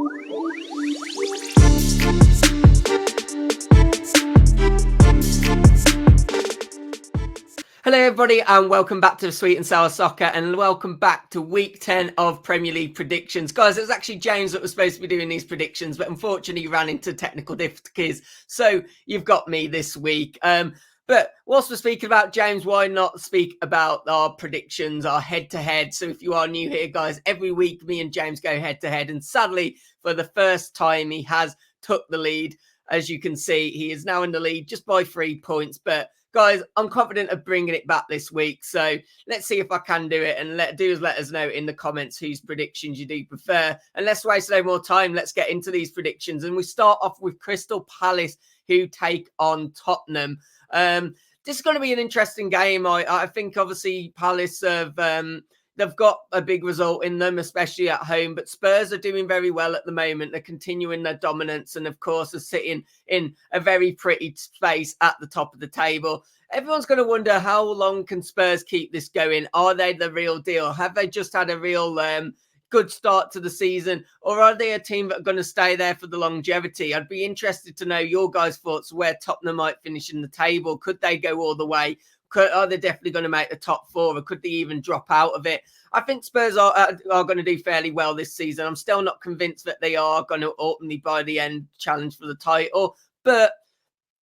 Hello everybody and welcome back to Sweet and Sour Soccer and welcome back to week 10 of Premier League predictions. Guys, it was actually James that was supposed to be doing these predictions, but unfortunately ran into technical difficulties. So you've got me this week. But whilst we're speaking about James, why not speak about our predictions, our head-to-head? So if you are new here, guys, every week me and James go head-to-head. And sadly, for the first time, he has took the lead. As you can see, he is now in the lead just by 3 points. But guys, I'm confident of bringing it back this week. So let's see if I can do it. And let us know in the comments whose predictions you do prefer. And let's waste no more time. Let's get into these predictions. And we start off with Crystal Palace, who take on Tottenham. This is going to be an interesting game. I think obviously Palace have they've got a big result in them, especially at home. But Spurs are doing very well at the moment. They're continuing their dominance and, of course, are sitting in a very pretty space at the top of the table. Everyone's going to wonder, how long can Spurs keep this going? Are they the real deal? Have they just had a real good start to the season, or are they a team that are going to stay there for the longevity? I'd be interested to know your guys' thoughts where Tottenham might finish in the table. Could they go all the way? Are they definitely going to make the top four, or could they even drop out of it? I think Spurs are going to do fairly well this season. I'm still not convinced that they are going to ultimately, by the end, challenge for the title, but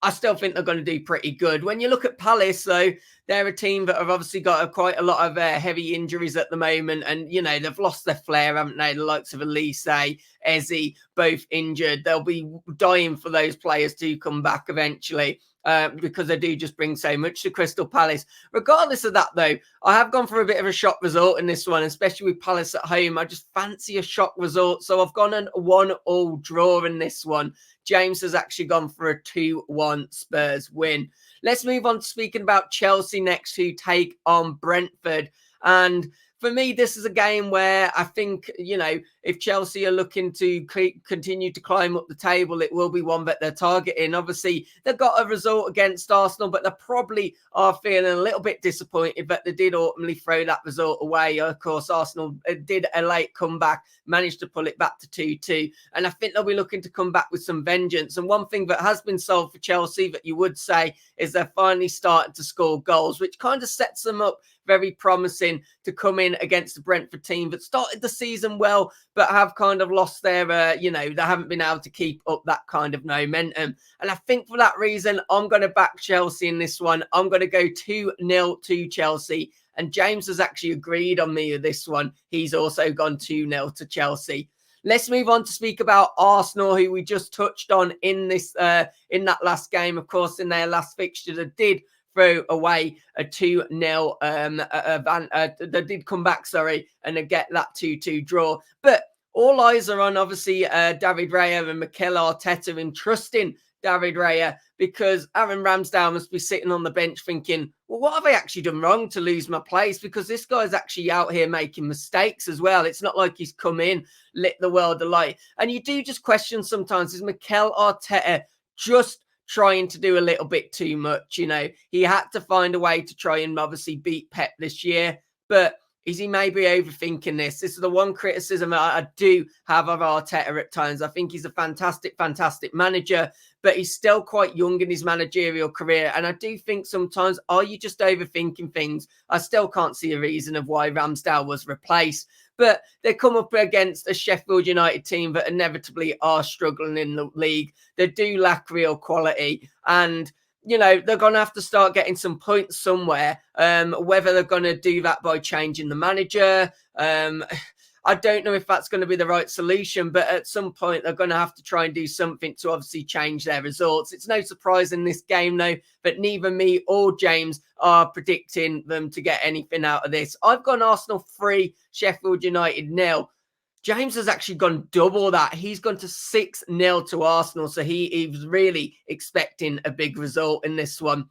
I still think they're going to do pretty good. When you look at Palace, though, they're a team that have obviously got quite a lot of heavy injuries at the moment. And, you know, they've lost their flair, haven't they? The likes of Elise, Eze, both injured. They'll be dying for those players to come back eventually. Because they do just bring so much to Crystal Palace. Regardless of that, though, I have gone for a bit of a shock result in this one, especially with Palace at home. I just fancy a shock result. So I've gone a 1-1 draw in this one. James has actually gone for a 2-1 Spurs win. Let's move on to speaking about Chelsea next, who take on Brentford. And for me, this is a game where I think, you know, if Chelsea are looking to continue to climb up the table, it will be one that they're targeting. Obviously, they've got a result against Arsenal, but they probably are feeling a little bit disappointed that they did ultimately throw that result away. Of course, Arsenal did a late comeback, managed to pull it back to 2-2. And I think they'll be looking to come back with some vengeance. And one thing that has been solved for Chelsea that you would say is they're finally starting to score goals, which kind of sets them up very promising to come in against the Brentford team that started the season well, but have kind of lost their, they haven't been able to keep up that kind of momentum. And I think for that reason, I'm going to back Chelsea in this one. I'm going to go 2-0 to Chelsea. And James has actually agreed on me with this one. He's also gone 2-0 to Chelsea. Let's move on to speak about Arsenal, who we just touched on in this in that last game. Of course, in their last fixture, they did throw away a 2-0. They did come back, and they get that 2-2 draw. But all eyes are on, obviously, David Raya and Mikel Arteta entrusting David Raya, because Aaron Ramsdale must be sitting on the bench thinking, well, what have I actually done wrong to lose my place? Because this guy's actually out here making mistakes as well. It's not like he's come in, lit the world alight. And you do just question sometimes, is Mikel Arteta just trying to do a little bit too much? You know, he had to find a way to try and obviously beat Pep this year, but is he maybe overthinking this? This is the one criticism I do have of Arteta at times. I think he's a fantastic manager, but he's still quite young in his managerial career. And I do think sometimes, are you just overthinking things? I still can't see a reason of why Ramsdale was replaced. But they come up against a Sheffield United team that inevitably are struggling in the league. They do lack real quality. And you know, they're going to have to start getting some points somewhere. Whether they're going to do that by changing the manager, I don't know if that's going to be the right solution, but at some point they're going to have to try and do something to obviously change their results. It's no surprise in this game, though, that neither me or James are predicting them to get anything out of this. I've gone Arsenal 3, Sheffield United 0. James has actually gone double that. He's gone to 6-0 to Arsenal. So he was really expecting a big result in this one.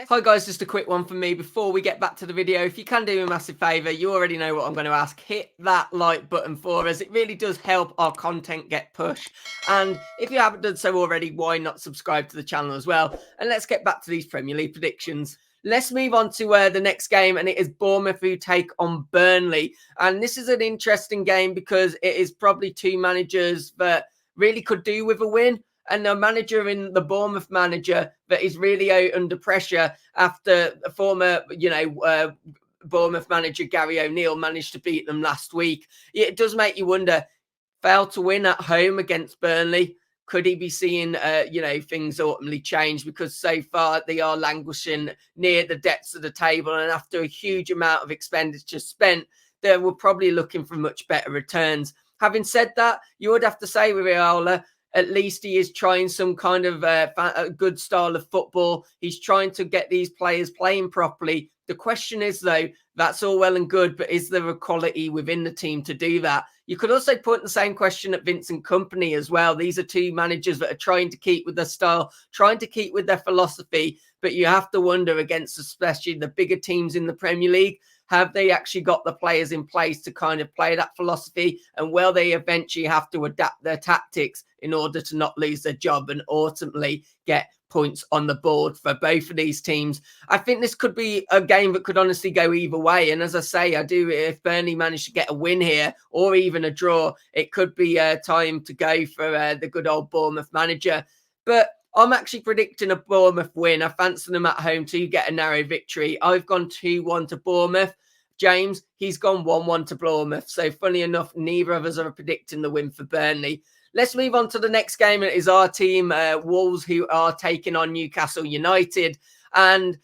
Hi guys, just a quick one from me before we get back to the video. If you can do me a massive favour, you already know what I'm going to ask. Hit that like button for us. It really does help our content get pushed. And if you haven't done so already, why not subscribe to the channel as well? And let's get back to these Premier League predictions. Let's move on to the next game, and it is Bournemouth who take on Burnley. And this is an interesting game because it is probably two managers that really could do with a win. And a manager in the Bournemouth manager that is really out under pressure after a former, Bournemouth manager Gary O'Neill managed to beat them last week. It does make you wonder, failed to win at home against Burnley. Could he be seeing, things ultimately change? Because so far they are languishing near the depths of the table. And after a huge amount of expenditure spent, they were probably looking for much better returns. Having said that, you would have to say with Iraola, at least he is trying some kind of a good style of football. He's trying to get these players playing properly. The question is, though, that's all well and good, but is there a quality within the team to do that? You could also put the same question at Vincent Kompany as well. These are two managers that are trying to keep with their style, trying to keep with their philosophy, but you have to wonder against especially the bigger teams in the Premier League, have they actually got the players in place to kind of play that philosophy? And will they eventually have to adapt their tactics in order to not lose their job and ultimately get points on the board for both of these teams? I think this could be a game that could honestly go either way. And as I say, I do, if Burnley manage to get a win here or even a draw, it could be time to go for the good old Bournemouth manager. But I'm actually predicting a Bournemouth win. I fancy them at home to get a narrow victory. I've gone 2-1 to Bournemouth. James, he's gone 1-1 to Bournemouth. So funny enough, neither of us are predicting the win for Burnley. Let's move on to the next game. It is our team, Wolves, who are taking on Newcastle United. And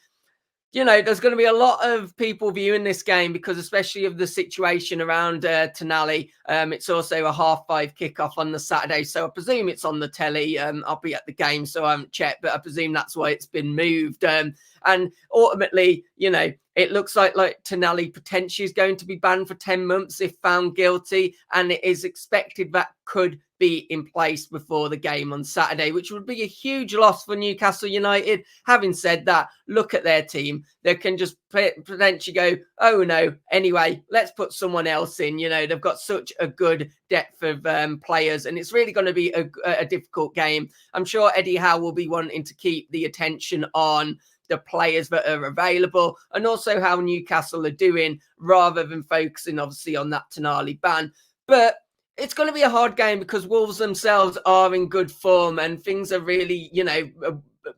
there's going to be a lot of people viewing this game because especially of the situation around Tonali. It's also a 5:30 kickoff on the Saturday. So I presume it's on the telly. I'll be at the game, so I haven't checked, but I presume that's why it's been moved. And ultimately, it looks like Tonali potentially is going to be banned for 10 months if found guilty. And it is expected that could be in place before the game on Saturday, which would be a huge loss for Newcastle United. Having said that, look at their team. They can just potentially go, oh no, anyway, let's put someone else in. They've got such a good depth of players, and it's really going to be a difficult game. I'm sure Eddie Howe will be wanting to keep the attention on the players that are available and also how Newcastle are doing rather than focusing obviously on that Tonali ban. But it's going to be a hard game because Wolves themselves are in good form and things are really,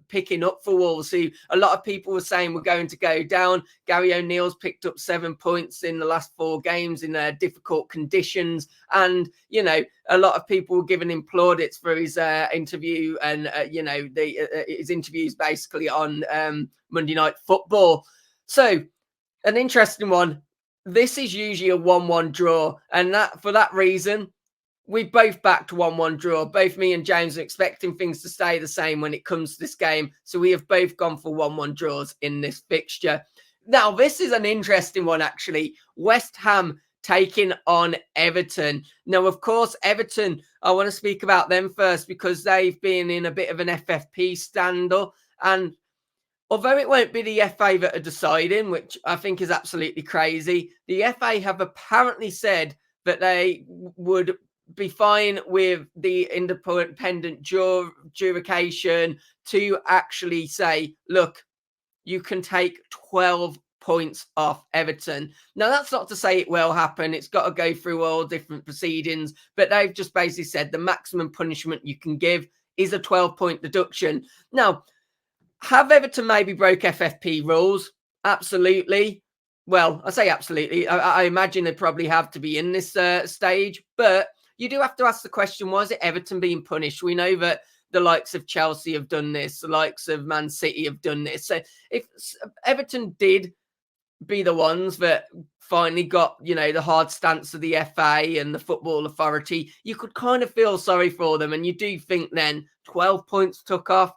picking up for Wolves, who a lot of people were saying were going to go down. Gary O'Neill's picked up 7 points in the last 4 games in difficult conditions. And, a lot of people were giving him plaudits for his interview and, his interviews basically on Monday Night Football. So an interesting one. This is usually a 1-1 draw. And that for that reason, we both backed 1-1 draw. Both me and James are expecting things to stay the same when it comes to this game. So we have both gone for 1-1 draws in this fixture. Now, this is an interesting one, actually. West Ham taking on Everton. Now, of course, Everton, I want to speak about them first because they've been in a bit of an FFP scandal. And although it won't be the FA that are deciding, which I think is absolutely crazy, the FA have apparently said that they would be fine with the independent jurisdiction to actually say, look, you can take 12 points off Everton. Now, that's not to say it will happen. It's got to go through all different proceedings, but they've just basically said the maximum punishment you can give is a 12-point deduction. Now, have Everton maybe broke FFP rules? Absolutely. Well, I say absolutely. I imagine they probably have to be in this stage, but you do have to ask the question, why is it Everton being punished? We know that the likes of Chelsea have done this, the likes of Man City have done this. So if Everton did be the ones that finally got, the hard stance of the FA and the Football Authority, you could kind of feel sorry for them. And you do think then 12 points took off.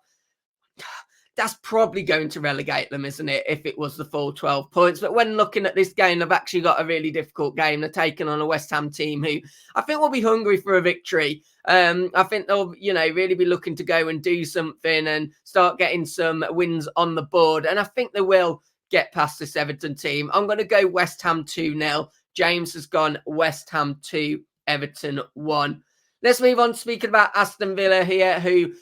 That's probably going to relegate them, isn't it, if it was the full 12 points. But when looking at this game, they've actually got a really difficult game. They're taking on a West Ham team who I think will be hungry for a victory. I think they'll, really be looking to go and do something and start getting some wins on the board. And I think they will get past this Everton team. I'm going to go West Ham 2-0. James has gone West Ham 2, Everton 1. Let's move on to speaking about Aston Villa here, who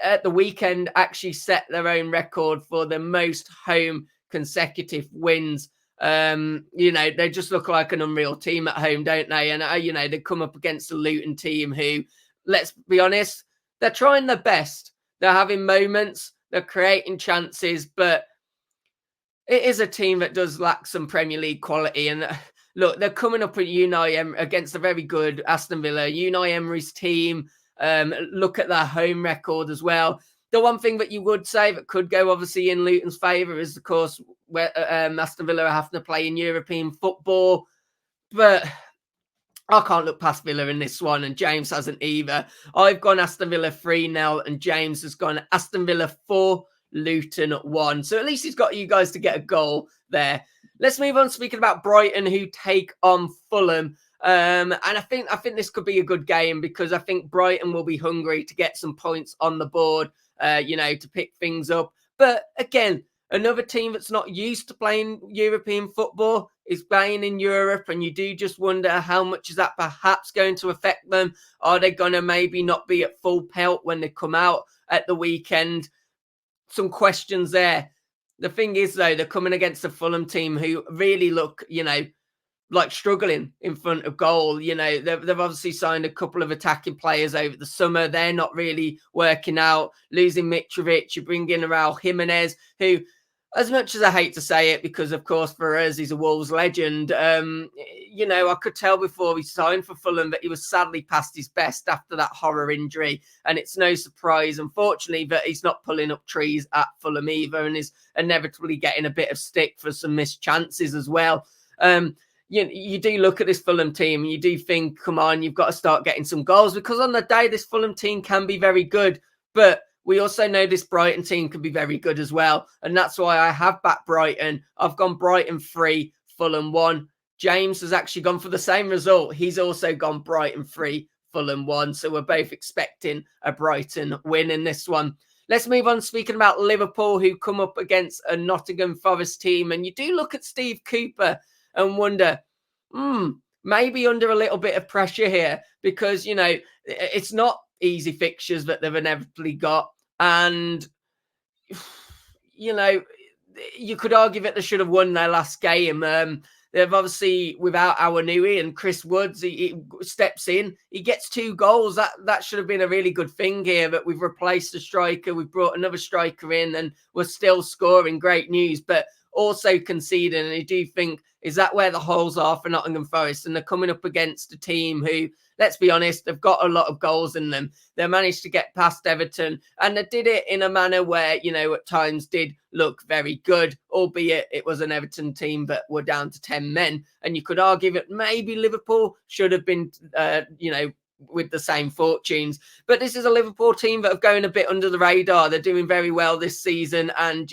at the weekend actually set their own record for the most home consecutive wins. They just look like an unreal team at home, don't they? And, they come up against a Luton team who, let's be honest, they're trying their best. They're having moments, they're creating chances, but it is a team that does lack some Premier League quality. And look, they're coming up at against a very good Aston Villa. Unai Emery's team, look at their home record as well. The one thing that you would say that could go obviously in Luton's favour is, of course, where Aston Villa are having to play in European football. But I can't look past Villa in this one, and James hasn't either. I've gone Aston Villa 3-0, and James has gone Aston Villa 4, Luton 1. So at least he's got you guys to get a goal there. Let's move on speaking about Brighton, who take on Fulham. And I think this could be a good game, because I think Brighton will be hungry to get some points on the board, to pick things up. But again, another team that's not used to playing European football is playing in Europe, and you do just wonder how much is that perhaps going to affect them. Are they going to maybe not be at full pelt when they come out at the weekend? Some questions there. The thing is, though, they're coming against a Fulham team who really look, like struggling in front of goal. They've obviously signed a couple of attacking players over the summer. They're not really working out. Losing Mitrovic, you bring in Raul Jimenez, who, as much as I hate to say it, because of course for us he's a Wolves legend, I could tell before he signed for Fulham that he was sadly past his best after that horror injury, and it's no surprise, unfortunately, that he's not pulling up trees at Fulham either, and is inevitably getting a bit of stick for some missed chances as well. You do look at this Fulham team and you do think, come on, you've got to start getting some goals, because on the day this Fulham team can be very good, but we also know this Brighton team can be very good as well. And that's why I have backed Brighton. I've gone Brighton 3, Fulham 1. James has actually gone for the same result. He's also gone Brighton 3, Fulham 1. So we're both expecting a Brighton win in this one. Let's move on speaking about Liverpool, who come up against a Nottingham Forest team. And you do look at Steve Cooper and wonder, maybe under a little bit of pressure here, because, it's not easy fixtures that they've inevitably got. And, you could argue that they should have won their last game. They've obviously, without our Nui and Chris Woods, he steps in. He gets 2 goals. That should have been a really good thing here, that we've replaced the striker. We've brought another striker in, and we're still scoring. Great news, but also conceding. And I do think, is that where the holes are for Nottingham Forest? And they're coming up against a team who, let's be honest, they've got a lot of goals in them. They managed to get past Everton, and they did it in a manner where, at times did look very good, albeit it was an Everton team that were down to 10 men. And you could argue that maybe Liverpool should have been, with the same fortunes. But this is a Liverpool team that have gone a bit under the radar. They're doing very well this season, and,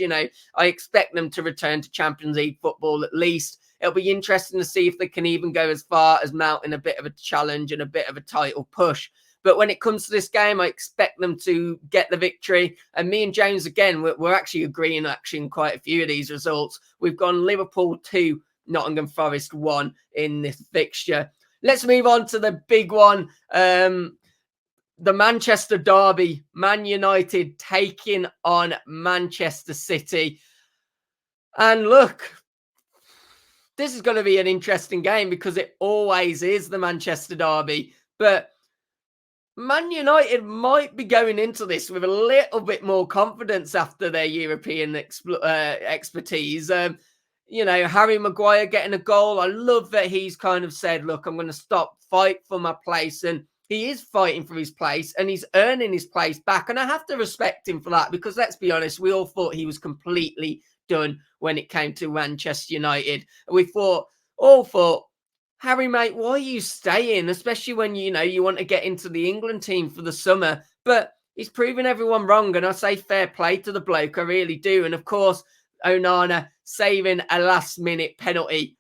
I expect them to return to Champions League football at least. It'll be interesting to see if they can even go as far as mounting a bit of a challenge and a bit of a title push. But when it comes to this game, I expect them to get the victory. And me and James, again, we're actually agreeing in quite a few of these results. We've gone Liverpool 2, Nottingham Forest 1 in this fixture. Let's move on to the big one. The Manchester derby, Man United taking on Manchester City. And look, this is going to be an interesting game, because it always is the Manchester derby. But Man United might be going into this with a little bit more confidence after their European expertise. Harry Maguire getting a goal. I love that he's kind of said, look, I'm going to fight for my place. And he is fighting for his place, and he's earning his place back. And I have to respect him for that, because let's be honest, we all thought he was completely done when it came to Manchester United. We all thought, Harry, mate, why are you staying? Especially when, you want to get into the England team for the summer. But he's proven everyone wrong, and I say fair play to the bloke, I really do. And of course, Onana saving a last-minute penalty.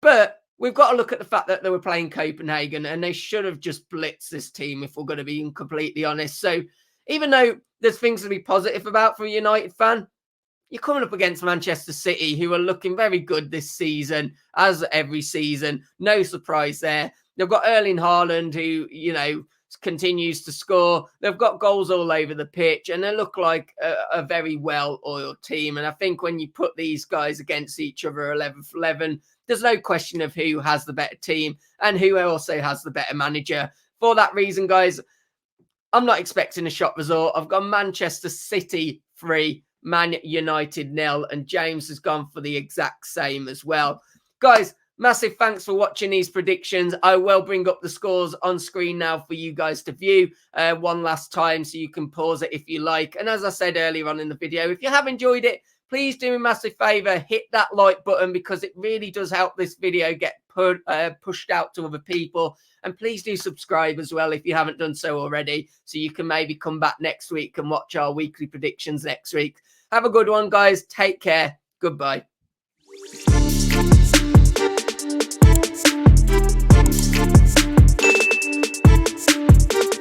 But we've got to look at the fact that they were playing Copenhagen, and they should have just blitzed this team, if we're going to be completely honest. So even though there's things to be positive about for a United fan, you're coming up against Manchester City, who are looking very good this season, as every season. No surprise there. They've got Erling Haaland, who, continues to score. They've got goals all over the pitch, and they look like a very well-oiled team. And I think when you put these guys against each other 11 for 11, there's no question of who has the better team and who also has the better manager. For that reason, guys, I'm not expecting a shock result. I've got Manchester City 3, Man United 0, and James has gone for the exact same as well. Guys, massive thanks for watching these predictions. I will bring up the scores on screen now for you guys to view one last time, so you can pause it if you like. And as I said earlier on in the video, if you have enjoyed it, please do me a massive favor, hit that like button, because it really does help this video get pushed out to other people. And please do subscribe as well if you haven't done so already, so you can maybe come back next week and watch our weekly predictions next week. Have a good one, guys. Take care. Goodbye.